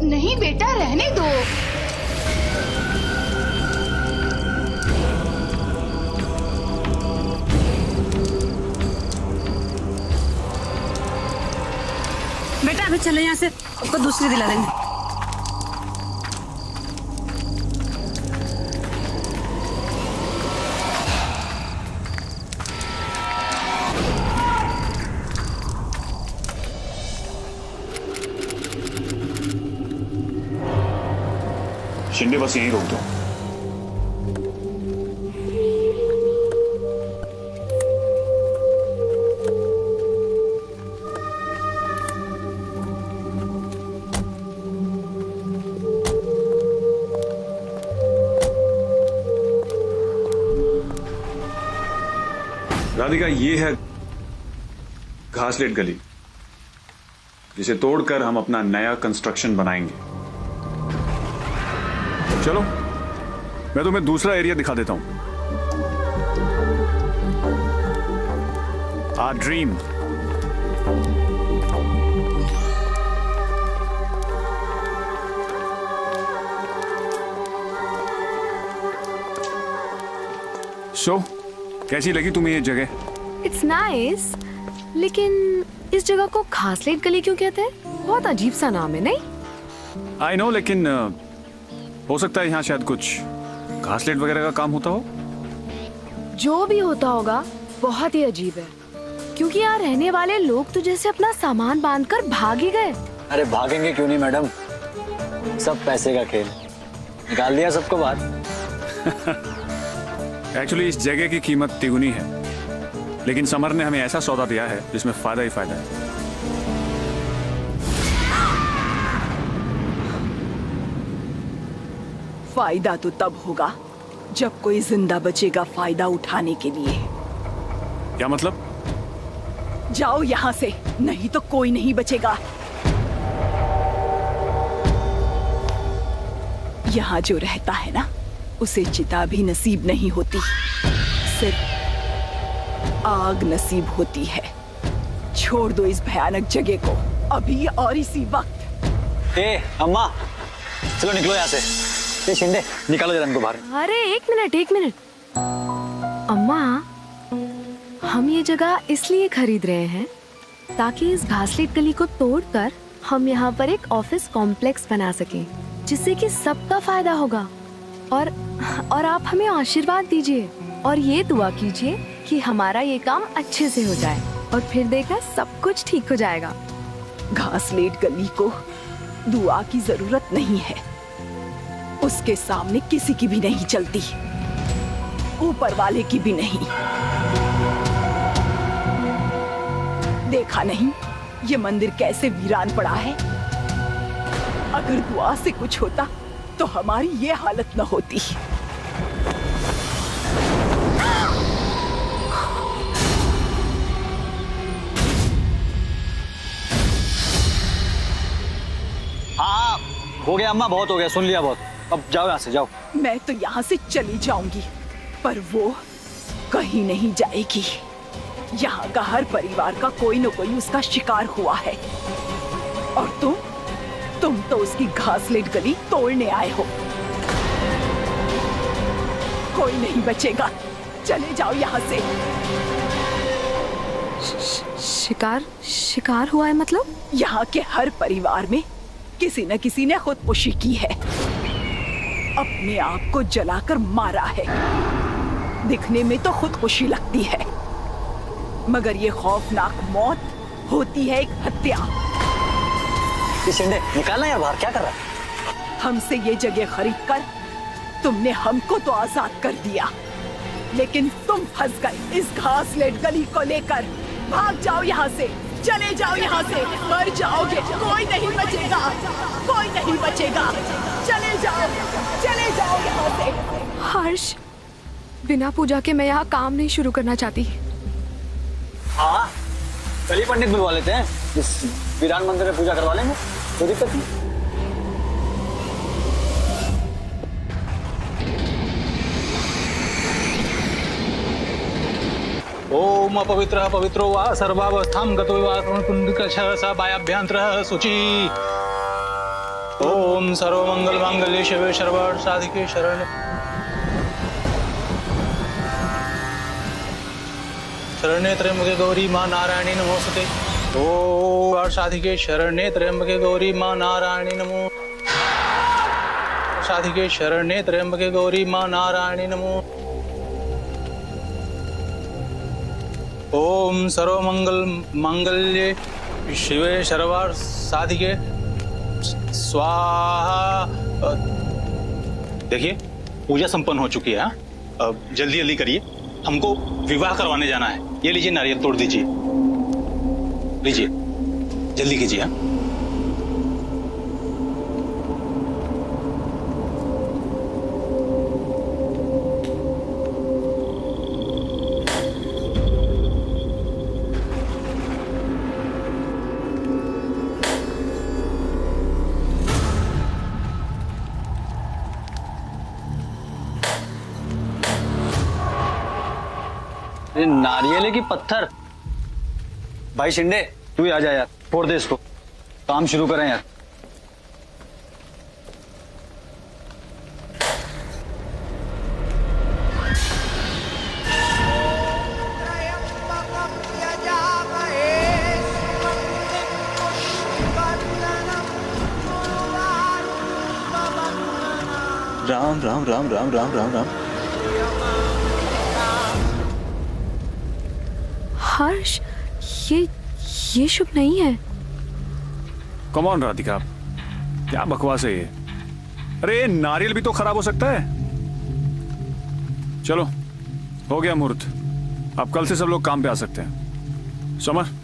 नहीं बेटा, रहने दो। बेटा अभी चले यहाँ से, आपको दूसरी दिला देंगे। शिंदे बस यहीं रोक दो। राधिका, ये है घासलेट गली, जिसे तोड़कर हम अपना नया कंस्ट्रक्शन बनाएंगे। चलो मैं तुम्हें दूसरा एरिया दिखा देता हूं। Our dream. सो कैसी लगी तुम्हें ये जगह? इट्स नाइस, लेकिन इस जगह को घासलेट गली क्यों कहते हैं? बहुत अजीब सा नाम है, नहीं? आई नो, लेकिन हो सकता है यहाँ शायद कुछ घासलेट वगैरह का काम होता हो। जो भी होता होगा बहुत ही अजीब है, क्योंकि यहाँ रहने वाले लोग तो जैसे अपना सामान बांधकर भाग ही गए। अरे भागेंगे क्यों नहीं मैडम, सब पैसे का खेल, निकाल दिया सबको बाहर। एक्चुअली इस जगह की कीमत तिगुनी है, लेकिन समर ने हमें ऐसा सौदा दिया है जिसमें फायदा ही फायदा है। फायदा तो तब होगा जब कोई जिंदा बचेगा फायदा उठाने के लिए। क्या मतलब? जाओ यहाँ से, नहीं तो कोई नहीं बचेगा। यहाँ जो रहता है ना, उसे चिता भी नसीब नहीं होती, सिर्फ आग नसीब होती है। छोड़ दो इस भयानक जगह को अभी और इसी वक्त। अम्मा चलो निकलो यहाँ से। शिंदे निकालो जरा इनको बाहर। अरे एक मिनट। अम्मा, हम ये जगह इसलिए खरीद रहे हैं ताकि इस घासलेट गली को तोड़कर हम यहाँ पर एक ऑफिस कॉम्प्लेक्स बना सकें, जिससे कि सबका फायदा होगा। और आप हमें आशीर्वाद दीजिए और ये दुआ कीजिए कि हमारा ये काम अच्छे से हो जाए, और फिर देखना सब कुछ ठीक हो जाएगा। घासलेट गली को दुआ की जरूरत नहीं है, उसके सामने किसी की भी नहीं चलती, ऊपर वाले की भी नहीं। देखा नहीं ये मंदिर कैसे वीरान पड़ा है? अगर दुआ से कुछ होता तो हमारी ये हालत न होती। हाँ हो गया अम्मा, बहुत हो गया, सुन लिया बहुत। अब जाओ यहाँ से, जाओ। मैं तो यहाँ से चली जाऊंगी, पर वो कहीं नहीं जाएगी। यहाँ का हर परिवार का कोई न कोई उसका शिकार हुआ है, और तुम तो उसकी घासलेट गली तोड़ने आए हो। कोई नहीं बचेगा, चले जाओ यहाँ से। शिकार हुआ है मतलब? यहाँ के हर परिवार में किसी न किसी ने खुदकुशी की है, अपने आप को जलाकर मारा है। दिखने में तो खुदकुशी लगती है, मगर ये खौफनाक मौत होती है एक हत्या। शिंदे निकालना यार बाहर, क्या कर रहा है? हमसे ये जगह खरीद कर तुमने हमको तो आजाद कर दिया, लेकिन तुम फंस गए इस घासलेट गली को लेकर। भाग जाओ यहाँ से, चले जाओ यहाँ से, मर जाओगे, कोई नहीं बचेगा, कोई नहीं बचेगा, चले जाओ यहाँ से। हर्ष, बिना पूजा के मैं यहाँ काम नहीं शुरू करना चाहती। हाँ, कल पंडित बुलवा लेते हैं, इस वीरान मंदिर में पूजा करवा लेंगे, कोई दिक्कत नहीं। ओम अपवित्रः पवित्रो वा सर्वावस्थां गतो वा कुंडकशः स बायाभ्यन्तरः शुचि। ओम सर्वमंगलमांगल्ये शिवे सर्वार्थसाधिके शरण्ये त्र्यंबके गौरी मां नारायणी नमोस्तुते। ओम साधिके शरण्ये त्र्यंबके गौरी मां नारायणी नमो साधिके शरण्ये त्र्यंबके गौरी मां नारायणी नमो। ओम सर्वमंगल मांगल्ये शिवे सर्वार्थ साधिके स्वाहा। देखिए पूजा संपन्न हो चुकी है। अब जल्दी जल्दी करिए, हमको विवाह करवाने जाना है। ये लीजिए नारियल तोड़ दीजिए, लीजिए जल्दी कीजिए। नारियल है कि पत्थर? भाई शिंदे तू ही आ जा यार, फोड़ दे इसको, काम शुरू करें यार। राम राम राम राम राम राम राम। हर्ष, ये शुभ नहीं है। कम ऑन राधिका, क्या बकवास है ये? अरे नारियल भी तो खराब हो सकता है। चलो हो गया मुहूर्त, अब कल से सब लोग काम पे आ सकते हैं। समर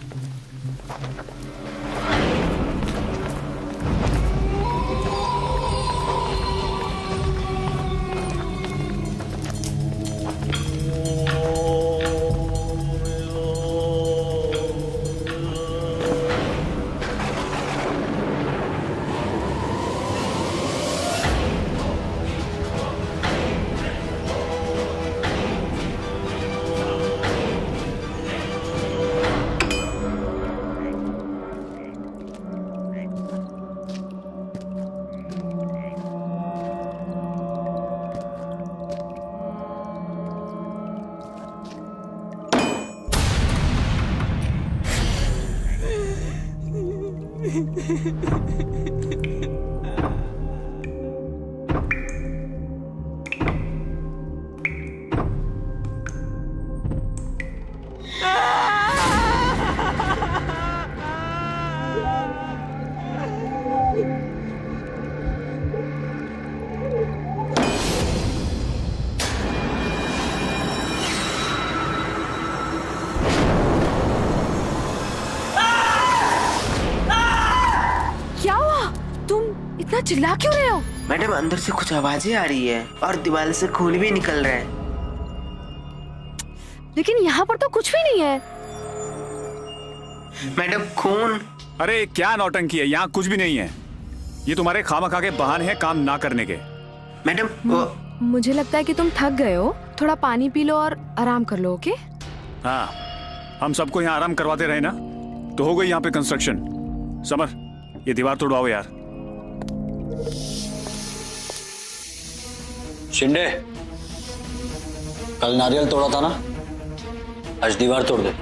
इतना चिल्ला क्यों रहे हो? मैडम अंदर से कुछ आवाजें आ रही है और दीवार से खून भी निकल रहा है। लेकिन यहाँ पर तो कुछ भी नहीं है। मैडम खून? अरे क्या नौटंकी है, यहाँ कुछ भी नहीं है। ये तुम्हारे खामखा के बहाने हैं काम ना करने के। मैडम मुझे लगता है कि तुम थक गए हो, थोड़ा पानी पी लो और आराम कर लो। ओके? हाँ, हम सबको यहाँ आराम करवाते रहे ना तो हो गई यहाँ पे कंस्ट्रक्शन। समर ये दीवार तोड़वाओ यार। शिंदे कल नारियल तोड़ा था ना, आज दीवार तोड़ दे।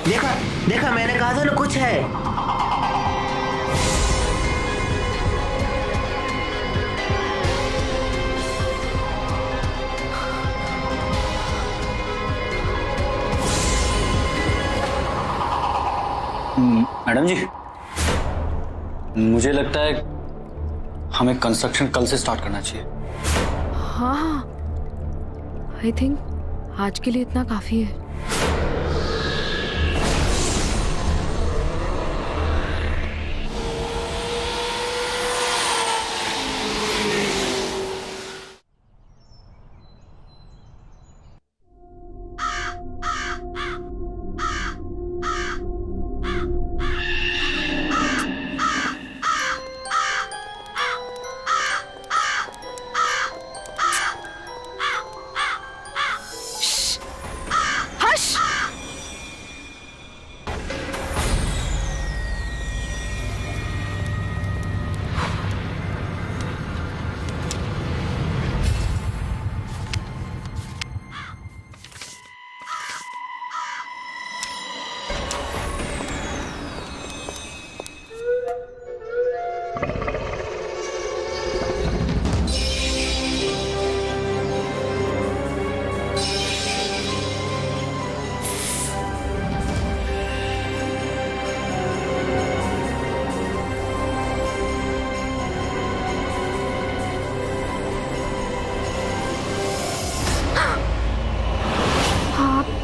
देखा देखा, मैंने कहा था ना कुछ है। मैडम जी, मुझे लगता है हमें कंस्ट्रक्शन कल से स्टार्ट करना चाहिए। हाँ, आई थिंक आज के लिए इतना काफी है।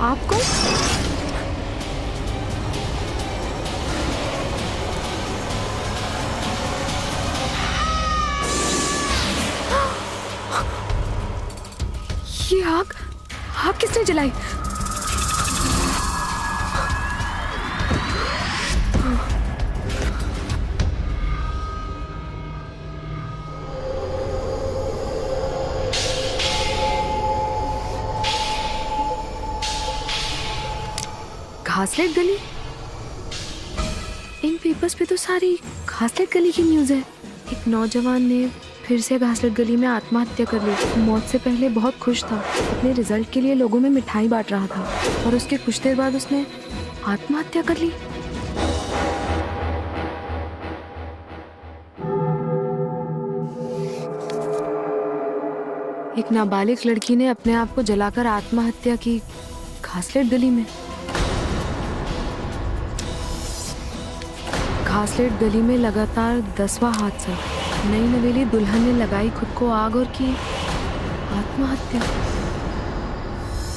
आपको ये आग किसने जलाई? घासलेट गली? इन पेपर्स पे तो सारी घासलेट गली की न्यूज़ है। एक नौजवान ने फिर से घासलेट गली में आत्महत्या कर ली। मौत से पहले बहुत खुश था, अपने रिजल्ट के लिए लोगों में मिठाई बांट रहा था और उसके कुछ देर बाद उसने आत्महत्या कर ली। एक नाबालिग लड़की ने अपने आप को जलाकर आत्महत्या की घासलेट गली में। घासलेट गली में लगातार 10वां हादसा। नई नवेली दुल्हन ने लगाई खुद को आग और की आत्महत्या।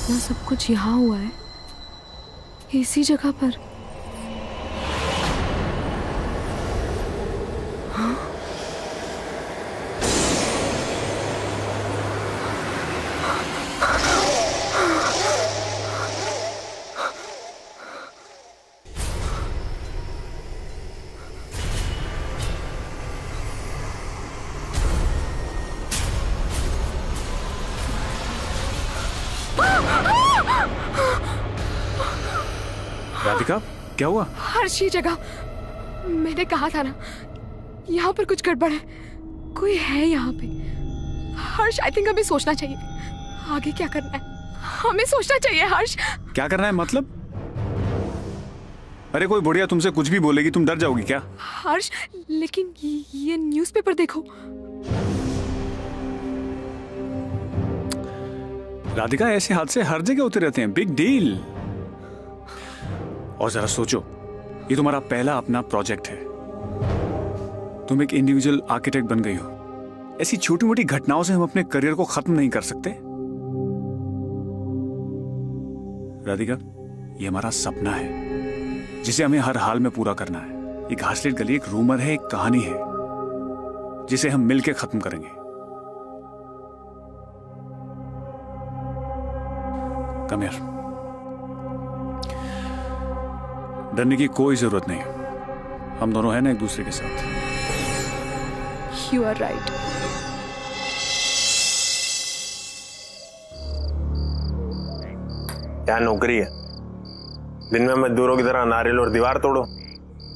ना सब कुछ यहाँ हुआ है, इसी जगह पर। हाँ? राधिका, क्या हुआ? हर्षी जगह, मैंने कहा था ना, यहाँ पर कुछ गड़बड़ है। कोई है यहाँ पे। हर्ष, आई थिंक हमें सोचना चाहिए आगे क्या करना है। हमें सोचना चाहिए हर्ष। क्या करना है मतलब? अरे कोई बुढ़िया तुमसे कुछ भी बोलेगी, तुम डर जाओगी क्या? हर्ष, लेकिन ये न्यूज़पेपर देखो। राधिका, ऐसे हादसे हर जगह होते रहते हैं, बिग डील। और जरा सोचो, ये तुम्हारा पहला अपना प्रोजेक्ट है। तुम एक इंडिविजुअल आर्किटेक्ट बन गई हो। ऐसी छोटी मोटी घटनाओं से हम अपने करियर को खत्म नहीं कर सकते। राधिका, ये हमारा सपना है जिसे हमें हर हाल में पूरा करना है। ये घासलेट गली एक रूमर है, एक कहानी है जिसे हम मिलकर खत्म करेंगे। Come here. डरने की कोई जरूरत नहीं, हम दोनों हैं ना एक दूसरे के साथ। You are right. क्या नौकरी है? दिन में मजदूरों की तरह नारियल और दीवार तोड़ो,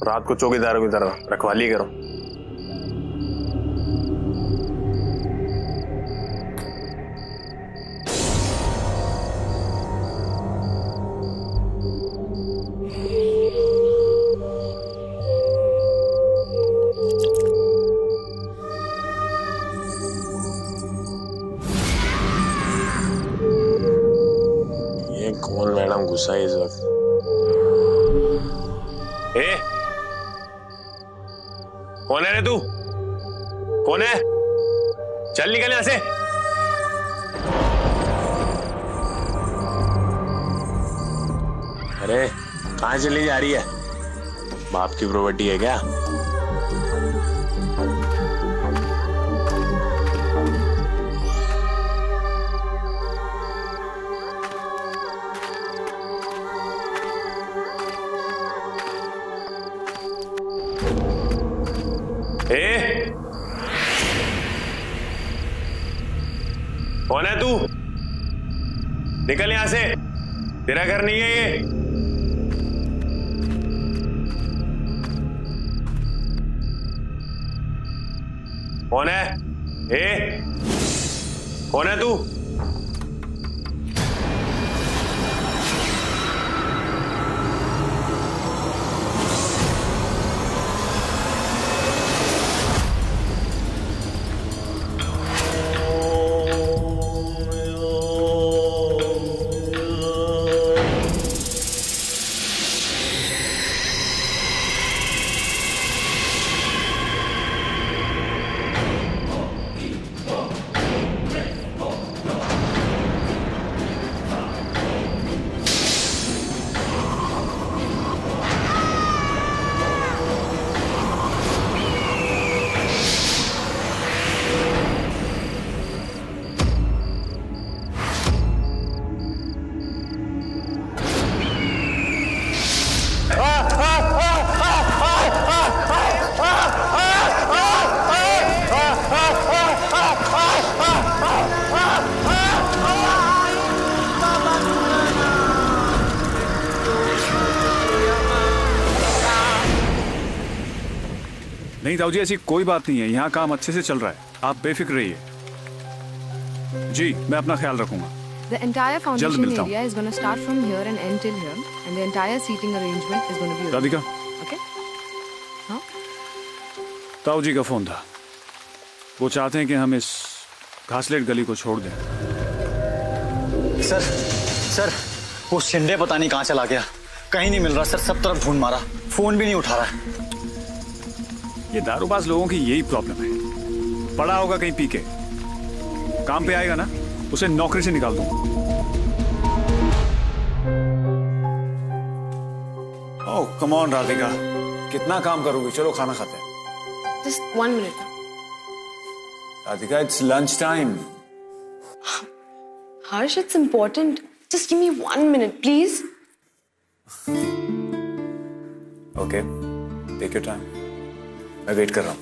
रात को चौकीदारों की तरह रखवाली करो। कौन मैडम गुस्सा है इस वक्त? ए, कौन है रे तू? कौन है? चल निकल यहां से। अरे कहां चली जा रही है? बाप की प्रॉपर्टी है क्या? ए, कौन है तू? निकल यहां से, तेरा घर नहीं है ये। कौन है? ए, कौन है तू? नहीं ताऊ जी, ऐसी कोई बात नहीं है, यहाँ काम अच्छे से चल रहा है, आप बेफिक्र रहिए। जी मैं अपना ख्याल रखूंगा। The entire जल्द foundation मिलता हूँ। area is going to start from here and end till here, and the entire seating arrangement is going to be. Radhika, Okay? हाँ? ताऊ जी का फोन था, वो चाहते हैं कि हम इस घासलेट गली को छोड़ दें। सर वो शिंदे पता नहीं कहाँ चला गया, कहीं नहीं मिल रहा सर, सब तरफ ढूंढ मारा, फोन भी नहीं उठा रहा है। ये दारूबाज लोगों की यही प्रॉब्लम है, पड़ा होगा कहीं पी के, काम पे आएगा ना उसे नौकरी से निकाल दूंगा। ओह कम ऑन राधिका, कितना काम करोगी, चलो खाना खाते हैं। Just 1 minute. Radhika it's lunch time. Harsh, it's important. Just give me 1 minute, please. Okay, take your time, मैं वेट कर रहा हूँ।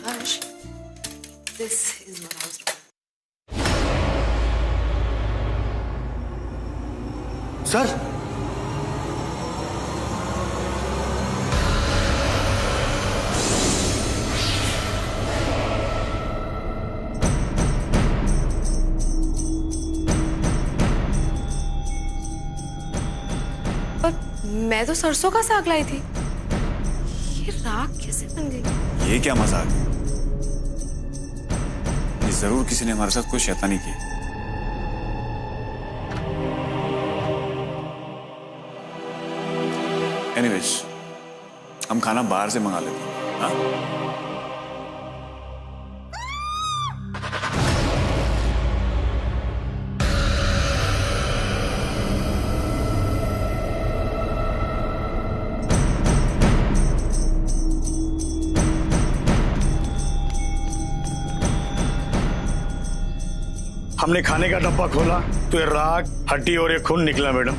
Harsh, this is what I was doing. Sir मैं तो सरसों का साग लाई थी, ये राख कैसे बन गई? ये क्या मजाक है? ये जरूर किसी ने हमारे साथ कोई शैतानी की। एनीवेज, हम खाना बाहर से मंगा लेते हैं, हाँ? हमने खाने का डब्बा खोला तो ये राख, हड्डी और ये खून निकला मैडम।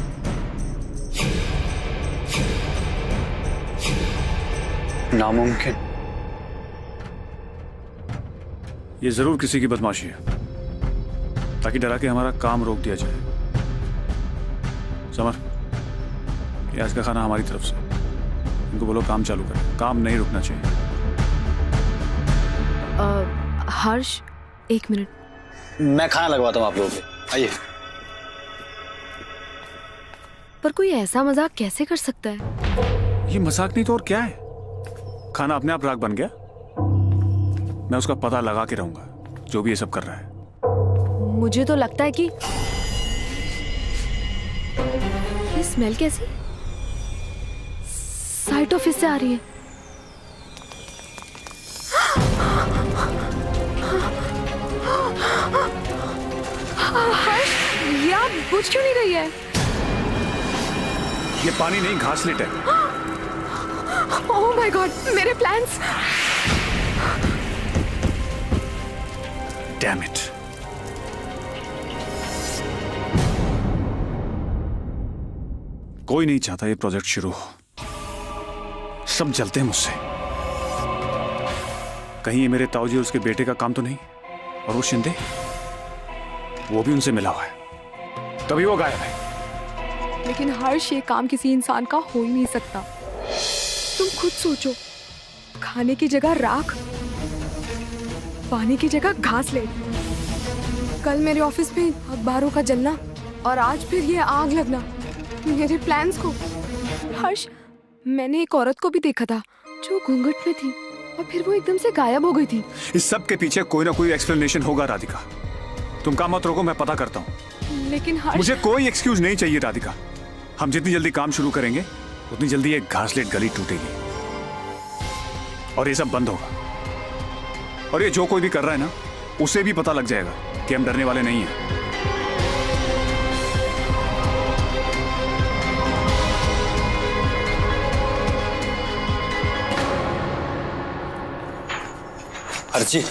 नामुमकिन। ये जरूर किसी की बदमाशी है, ताकि डरा के हमारा काम रोक दिया जाए। समर, ये आज का खाना हमारी तरफ से, इनको बोलो काम चालू करें, काम नहीं रुकना चाहिए। हर्ष, 1 मिनट। मैं खाना लगवाता हूँ आप लोगों के, आइए। पर कोई ऐसा मजाक कैसे कर सकता है? ये मजाक नहीं तो और क्या है? खाना अपने आप राख बन गया। मैं उसका पता लगा के रहूंगा, जो भी ये सब कर रहा है। मुझे तो लगता है कि ये स्मेल कैसी साइट ऑफिस से आ रही है। ये आप बुझ क्यों नहीं रही है? ये पानी नहीं, घासलेट है। ओह माय गॉड, मेरे प्लान्स। Damn it. कोई नहीं चाहता ये प्रोजेक्ट शुरू हो। सब जलते हैं मुझसे। कहीं ये मेरे ताऊजी और उसके बेटे का काम तो नहीं? और वो शिंदे, वो भी उनसे मिला हुआ है, तभी वो गायब है। लेकिन हर्ष, ये काम किसी इंसान का हो ही नहीं सकता। तुम खुद सोचो, खाने की जगह राख, पानी की जगह घासलेट, कल मेरे ऑफिस में अखबारों का जलना और आज फिर ये आग लगना मेरे प्लान्स को। हर्ष, मैंने एक औरत को भी देखा था जो घूंघट में थी और फिर वो एकदम से गायब हो गई थी। इस सब के पीछे कोई ना कोई एक्सप्लेनेशन होगा राधिका। तुम काम मत रोको, मैं पता करता हूँ। लेकिन हर्ष, मुझे कोई एक्सक्यूज नहीं चाहिए राधिका। हम जितनी जल्दी काम शुरू करेंगे उतनी जल्दी एक घासलेट गली टूटेगी और ये सब बंद होगा। और ये जो कोई भी कर रहा है ना, उसे भी पता लग जाएगा कि हम डरने वाले नहीं हैं। अर्जी,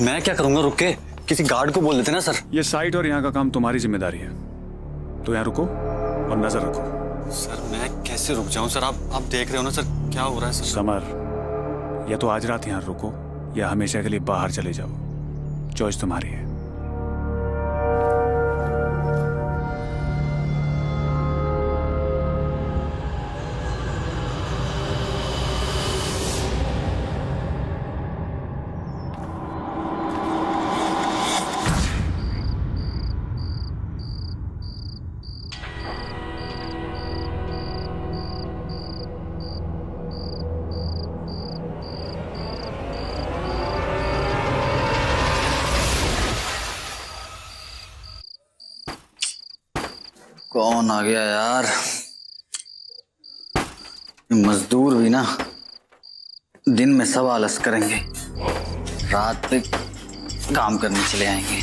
मैं क्या करूंगा? रुक के किसी गार्ड को बोल देते ना सर। ये साइट और यहाँ का काम तुम्हारी जिम्मेदारी है, तो यहाँ रुको और नजर रखो। सर मैं कैसे रुक जाऊं सर? आप देख रहे हो ना सर क्या हो रहा है सर। समर, या तो आज रात यहाँ रुको या हमेशा के लिए बाहर चले जाओ। चॉइस तुम्हारी है। कौन आ गया यार? मजदूर भी ना दिन में सब आलस करेंगे, रात पे काम करने चले आएंगे।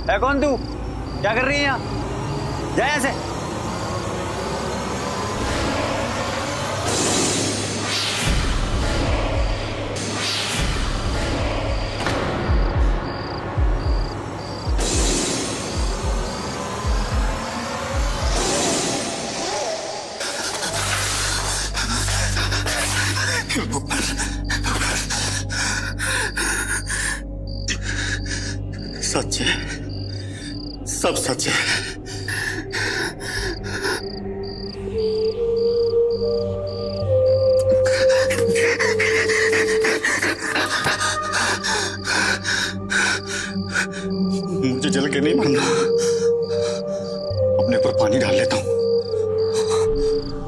है कौन तू? क्या कर रही है यहाँ? जा यहाँ से। सच है, सब सच है। मुझे जल के नहीं मरना, अपने ऊपर पानी डाल लेता हूं,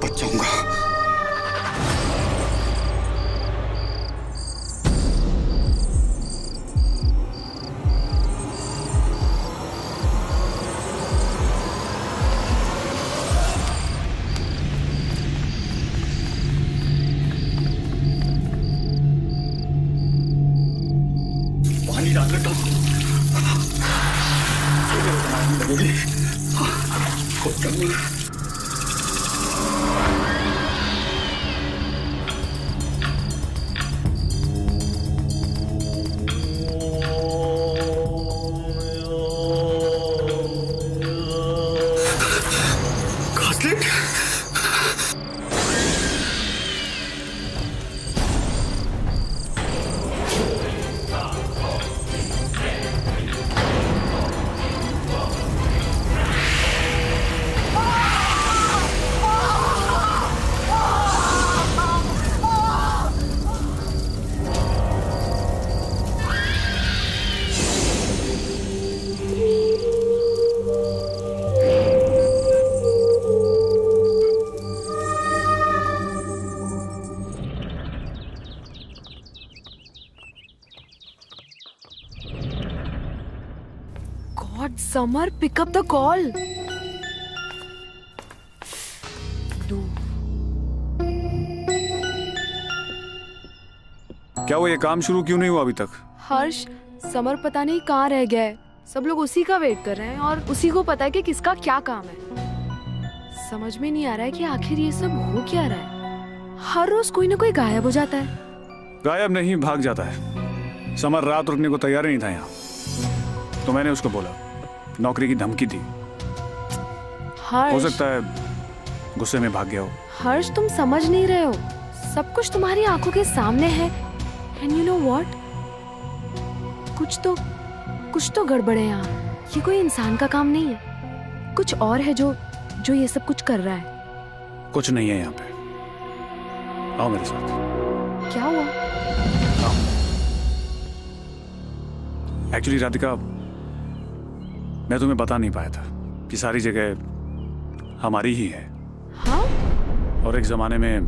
बच जाऊंगा। पानी डाल लेता हूं, कोई कम नहीं। घासलेट समर, पिक अप द कॉल। क्या वो ये काम शुरू क्यों नहीं हुआ अभी तक? हर्ष, समर पता नहीं कहाँ रह गया है। सब लोग उसी का वेट कर रहे हैं और उसी को पता है कि किसका क्या काम है। समझ में नहीं आ रहा है कि आखिर ये सब हो क्या रहा है। हर रोज कोई ना कोई गायब हो जाता है। गायब नहीं, भाग जाता है। समर रात रुकने को तैयार ही नहीं था यहाँ, तो मैंने उसको बोला, नौकरी की धमकी दी। हो हर्ष, सकता है गुस्से में भाग गया हो। हर्ष, तुम समझ नहीं रहे हो। सब कुछ तुम्हारी आंखों के सामने है। एंड यू नो व्हाट, कुछ तो गड़बड़ है यहाँ। ये कोई इंसान का काम नहीं है, कुछ और है जो ये सब कुछ कर रहा है। कुछ नहीं है यहाँ पे, आओ मेरे साथ। क्या हुआ? एक्चुअली राधिका, मैं तुम्हें बता नहीं पाया था कि सारी जगह हमारी ही है। हाँ? और एक जमाने में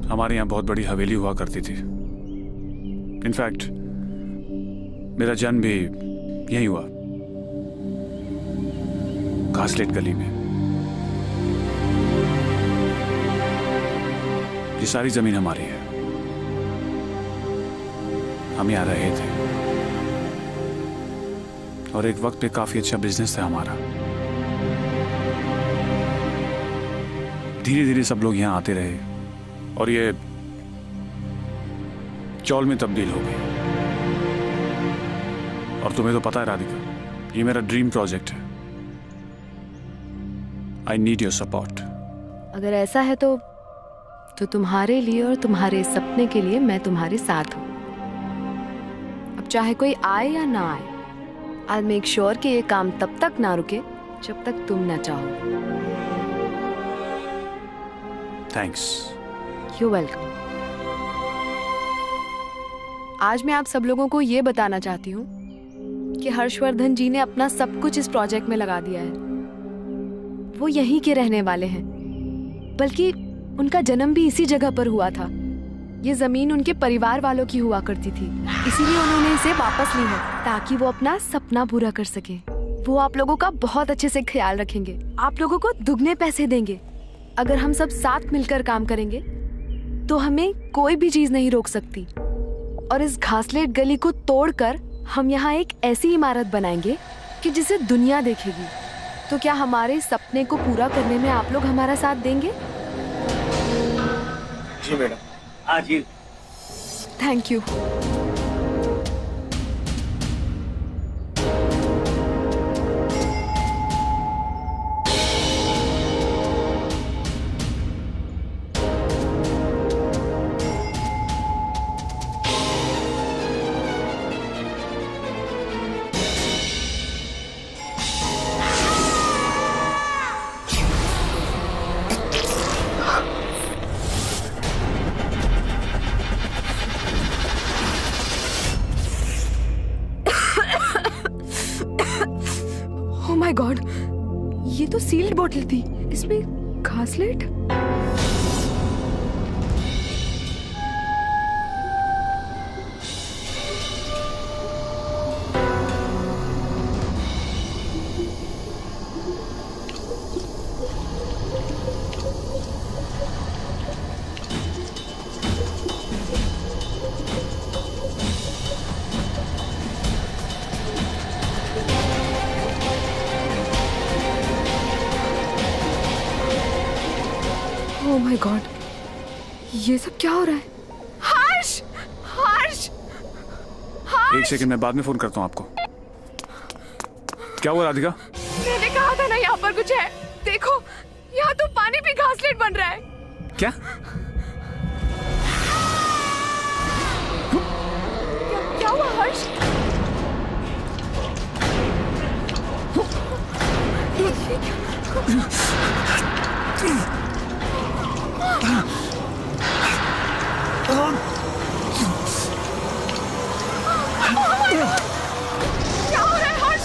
हमारे यहाँ बहुत बड़ी हवेली हुआ करती थी। इनफैक्ट मेरा जन्म भी यही हुआ, घासलेट गली में। ये सारी जमीन हमारी है। हम यहाँ रहे थे और एक वक्त पे काफी अच्छा बिजनेस था हमारा। धीरे धीरे सब लोग यहाँ आते रहे और ये चौल में तब्दील हो गई। और तुम्हें तो पता है राधिका, ये मेरा ड्रीम प्रोजेक्ट है। I need your support. अगर ऐसा है तो तुम्हारे लिए और तुम्हारे सपने के लिए मैं तुम्हारे साथ हूँ। अब चाहे कोई आए या ना आए, आई मेक श्योर कि ये काम तब तक ना रुके जब तक तुम ना चाहो। थैंक्स। You welcome. आज मैं आप सब लोगों को ये बताना चाहती हूँ कि हर्षवर्धन जी ने अपना सब कुछ इस प्रोजेक्ट में लगा दिया है। वो यहीं के रहने वाले हैं, बल्कि उनका जन्म भी इसी जगह पर हुआ था। ये जमीन उनके परिवार वालों की हुआ करती थी, इसीलिए उन्होंने इसे वापस ली है ताकि वो अपना सपना पूरा कर सके। वो आप लोगों का बहुत अच्छे से ख्याल रखेंगे, आप लोगों को दुगने पैसे देंगे। अगर हम सब साथ मिलकर काम करेंगे तो हमें कोई भी चीज नहीं रोक सकती। और इस घासलेट गली को तोड़कर हम यहाँ एक ऐसी इमारत बनाएंगे कि जिसे दुनिया देखेगी। तो क्या हमारे सपने को पूरा करने में आप लोग हमारा साथ देंगे? जी मैडम। हाँ जी। Thank you. Oh my god, ये तो सील्ड बोतल थी, इसमें घासलेट। ओह माय गॉड, ये सब क्या हो रहा है? हर्ष! हर्ष! हर्ष! एक सेकंड, मैं बाद में फोन करता हूँ आपको। क्या हुआ राधिका? मैंने कहा था ना यहाँ पर कुछ है। देखो, यहाँ तो पानी भी घासलेट बन रहा है। क्या? क्या हुआ हर्ष? क्या हो रहा है हर्ष?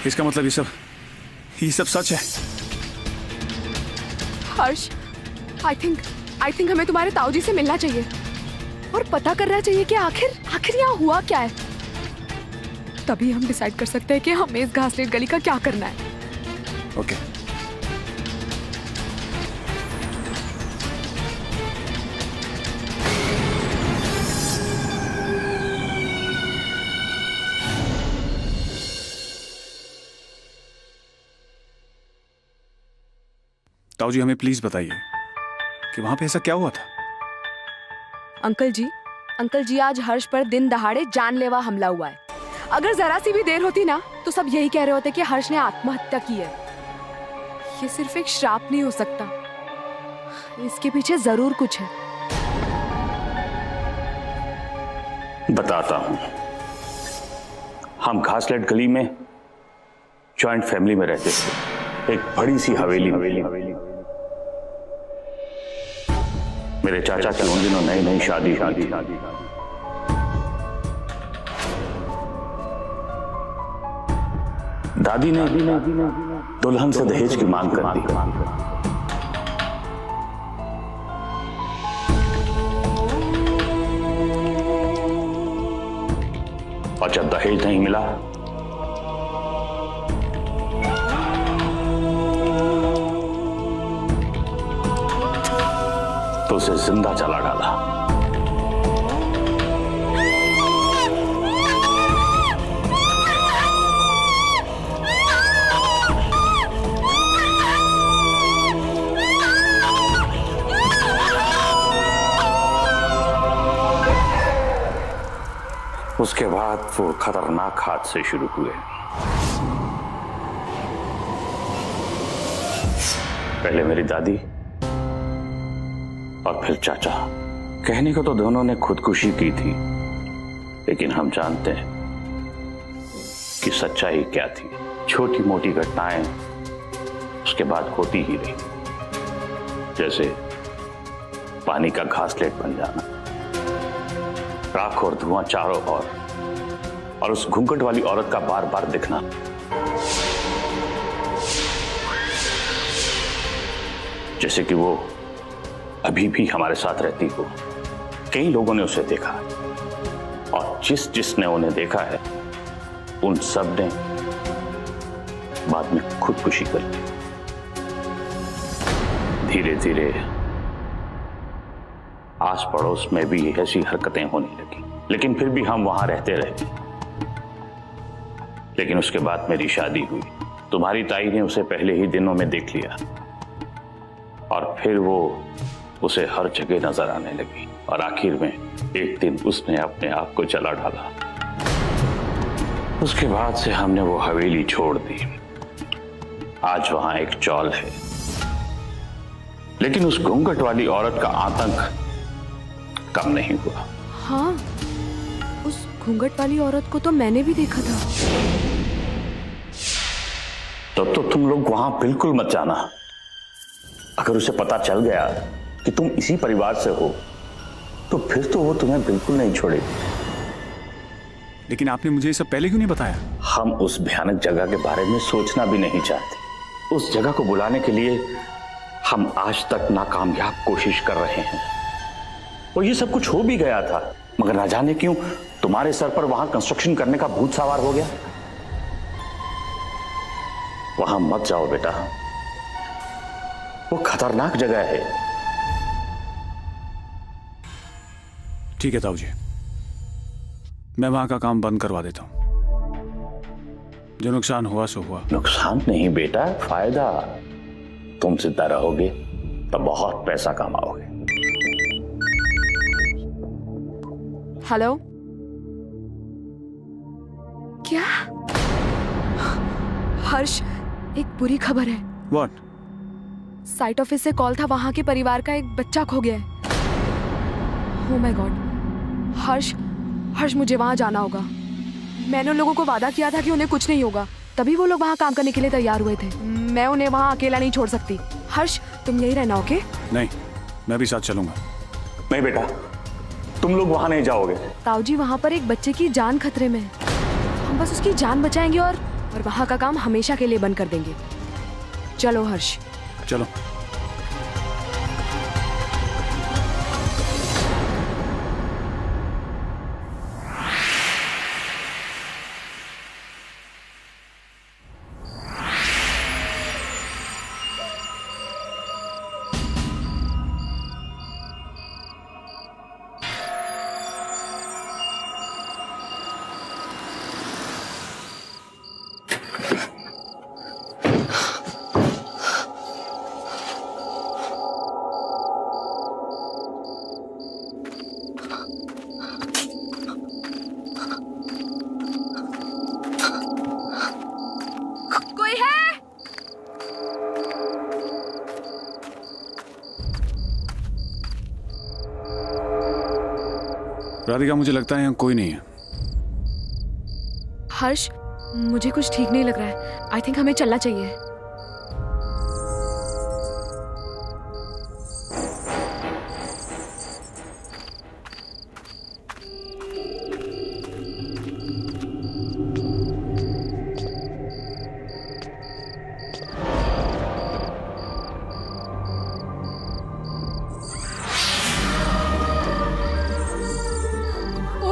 इसका मतलब ये सब सच है। हर्ष, आई थिंक हमें तुम्हारे ताऊजी से मिलना चाहिए और पता करना चाहिए कि आखिर यहाँ हुआ क्या है। तभी हम डिसाइड कर सकते हैं कि हमें इस घासलेट गली का क्या करना है। ओके। ताऊजी हमें प्लीज बताइए कि वहां पे ऐसा क्या हुआ था। अंकल जी आज हर्ष पर दिन दहाड़े जानलेवा हमला हुआ है। अगर जरा सी भी देर होती ना तो सब यही कह रहे होते कि हर्ष ने आत्महत्या की है। ये सिर्फ एक श्राप नहीं हो सकता, इसके पीछे जरूर कुछ है। बताता हूं। हम घासलेट गली में जॉइंट फैमिली में रहते थे, एक बड़ी सी हवेली। मेरे चाचा की उन दिनों नई शादी। दादी ने दुल्हन से दहेज की मांग कर दी। और जब दहेज नहीं मिला तो उसे जिंदा जला डाला। उसके बाद वो खतरनाक हादसे शुरू हुए। पहले मेरी दादी और फिर चाचा। कहने को तो दोनों ने खुदकुशी की थी, लेकिन हम जानते हैं कि सच्चाई क्या थी। छोटी मोटी घटनाएं उसके बाद होती ही रही, जैसे पानी का घासलेट बन जाना, राख और धुआं चारों ओर, और उस घूंघट वाली औरत का बार बार दिखना। जैसे कि वो अभी भी हमारे साथ रहती हो। कई लोगों ने उसे देखा, और जिसने उन्हें देखा है उन सब ने बाद में खुदकुशी कर ली। धीरे धीरे आस पड़ोस में भी ऐसी हरकतें होने लगी, लेकिन फिर भी हम वहां रहते रहे। लेकिन उसके बाद मेरी शादी हुई। तुम्हारी ताई ने उसे पहले ही दिनों में देख लिया, और फिर वो उसे हर जगह नजर आने लगी, और आखिर में एक दिन उसने अपने आप को जला डाला। उसके बाद से हमने वो हवेली छोड़ दी। आज वहां एक चौल है, लेकिन उस घूंघट वाली औरत का आतंक कम नहीं हुआ। हाँ, उस घूंघट वाली औरत को तो मैंने भी देखा था। तब तो तुम लोग वहां बिल्कुल मत जाना। अगर उसे पता चल गया कि तुम इसी परिवार से हो, तो फिर तो वो तुम्हें बिल्कुल नहीं छोड़ेगी। लेकिन आपने मुझे ये सब पहले क्यों नहीं बताया? हम उस भयानक जगह के बारे में सोचना भी नहीं चाहते। उस जगह को बुलाने के लिए हम आज तक नाकामयाब कोशिश कर रहे हैं, और ये सब कुछ हो भी गया था, मगर ना जाने क्यों तुम्हारे सर पर वहां कंस्ट्रक्शन करने का भूत सवार हो गया। वहां मत जाओ बेटा, वो खतरनाक जगह है। ठीक है ताऊजी, मैं वहां का काम बंद करवा देता हूं। जो नुकसान हुआ सो हुआ। नुकसान नहीं बेटा, फायदा। तुम जिंदा रहोगे तो बहुत पैसा कमाओगे। हेलो, क्या? हर्ष, एक बुरी खबर है। What? साइट ऑफिस से कॉल था, वहां के परिवार का एक बच्चा खो गया है। ओह माय गॉड। हर्ष, मुझे वहां जाना होगा। मैंने उन लोगों को वादा किया था कि उन्हें कुछ नहीं होगा, तभी वो लोग वहां काम करने के लिए तैयार हुए थे। मैं उन्हें वहां अकेला नहीं छोड़ सकती। हर्ष, तुम यही रहना, ओके? नहीं, मैं भी साथ चलूंगा। नहीं बेटा, तुम लोग वहां नहीं जाओगे। ताऊजी, वहां पर एक बच्चे की जान खतरे में है। हम बस उसकी जान बचाएंगे और और वहां का काम हमेशा के लिए बंद कर देंगे। चलो हर्ष। चलो। राधिका, मुझे लगता है यहाँ कोई नहीं है। हर्ष, मुझे कुछ ठीक नहीं लग रहा है। आई थिंक हमें चलना चाहिए।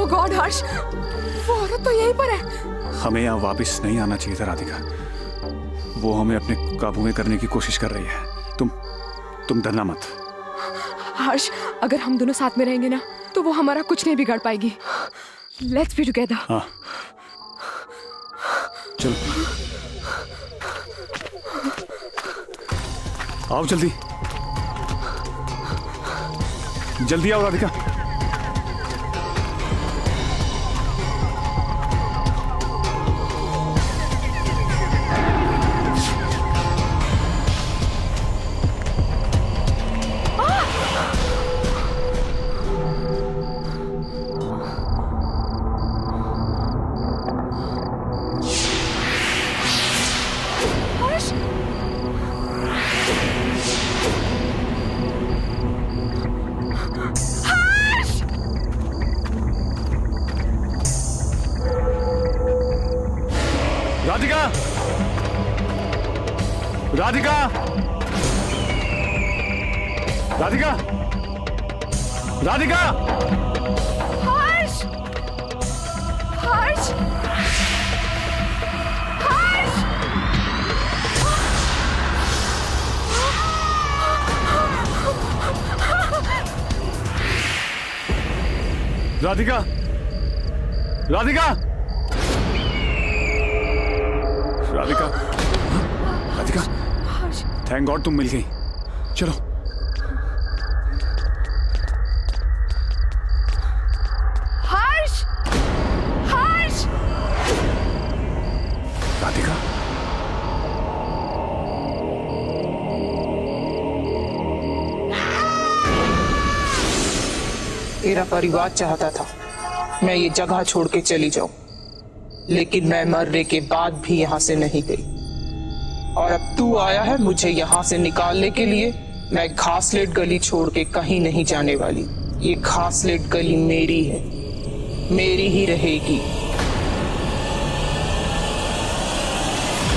गॉड हर्ष, वो औरत तो यहीं पर है। हमें यहाँ वापस नहीं आना चाहिए था राधिका। वो हमें अपने काबू में करने की कोशिश कर रही है। तुम डरना मत। हर्ष, अगर हम दोनों साथ में रहेंगे ना तो वो हमारा कुछ नहीं बिगाड़ पाएगी। Let's be together. हाँ, चलो आओ, जल्दी जल्दी आओ राधिका। राधिका, राधिका, राधिका, राधिका। हर्ष, हर्ष, हर्ष। राधिका, राधिका, राधिका, राधिका, थैंक गॉड तुम मिल गई। चलो हर्ष, हर्ष। राधिका, तेरा परिवार चाहता था मैं ये जगह छोड़ के चली जाऊं, लेकिन मैं मरने के बाद भी यहाँ से नहीं गई। और अब तू आया है मुझे यहाँ से निकालने के लिए। मैं घासलेट गली छोड़ के कहीं नहीं जाने वाली। ये घासलेट गली मेरी है, मेरी ही रहेगी।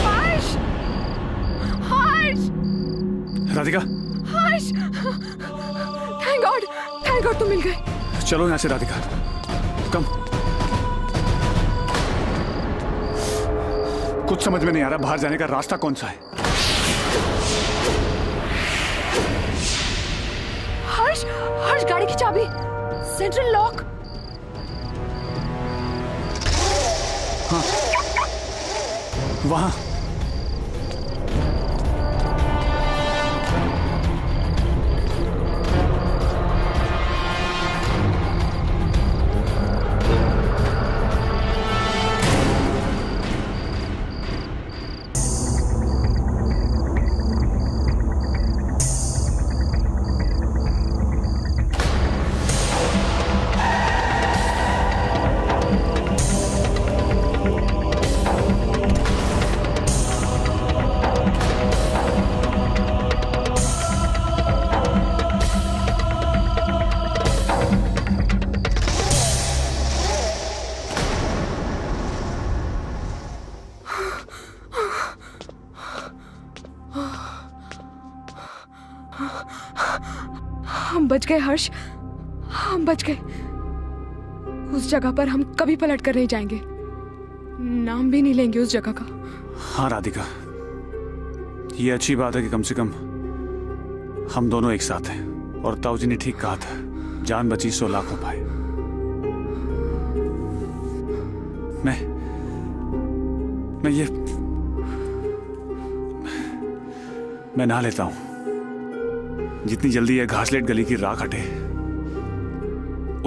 हर्ष, हर्ष, राधिका, हर्ष। थैंक गॉड तुम मिल गए। चलो यहाँ से राधिका, कम। कुछ समझ में नहीं आ रहा बाहर जाने का रास्ता कौन सा है। हर्ष, हर्ष, गाड़ी की चाबी, सेंट्रल लॉक। हाँ, वहां। बच गए हर्ष, हम बच गए। उस जगह पर हम कभी पलट कर नहीं जाएंगे, नाम भी नहीं लेंगे उस जगह का। हाँ राधिका, ये अच्छी बात है कि कम से कम हम दोनों एक साथ हैं। और ताऊ जी ने ठीक कहा था, जान बची सो लाख उपाय। मैं नहा लेता हूं। जितनी जल्दी ये घासलेट गली की राख हटे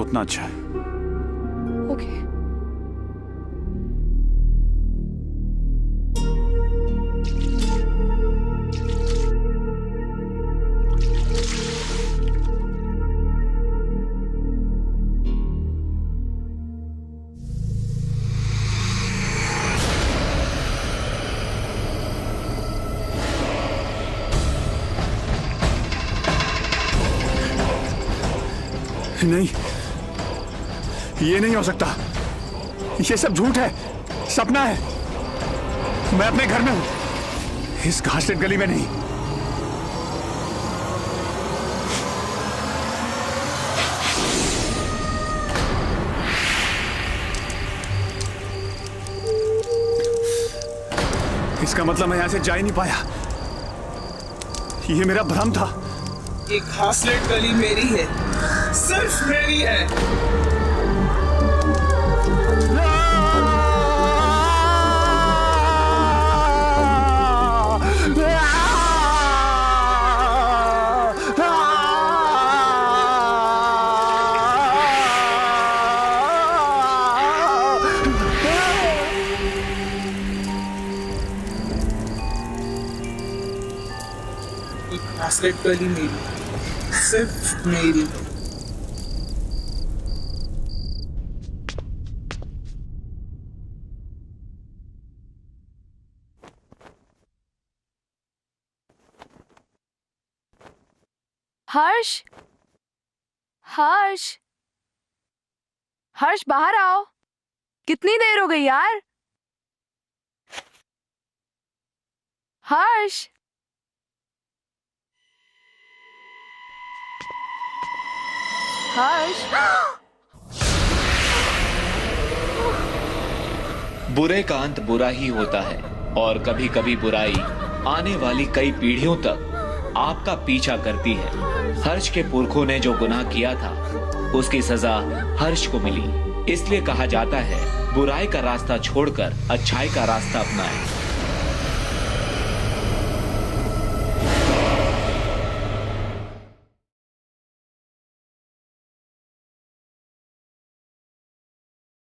उतना अच्छा है। ओके। नहीं, ये नहीं हो सकता। ये सब झूठ है, सपना है। मैं अपने घर में हूं, इस घासलेट गली में नहीं। इसका मतलब मैं यहां से जा ही नहीं पाया। ये मेरा भ्रम था। ये घासलेट गली मेरी है, सिर्फ मेरी है। घासलेट गली मेरी, सिर्फ मेरी। हर्ष, हर्ष, हर्ष बाहर आओ। कितनी देर हो गई यार। हर्ष, हर्ष। बुरे का अंत बुरा ही होता है, और कभी कभी बुराई आने वाली कई पीढ़ियों तक आपका पीछा करती है। हर्ष के पुरखों ने जो गुनाह किया था उसकी सजा हर्ष को मिली। इसलिए कहा जाता है, बुराई का रास्ता छोड़कर अच्छाई का रास्ता अपनाएं।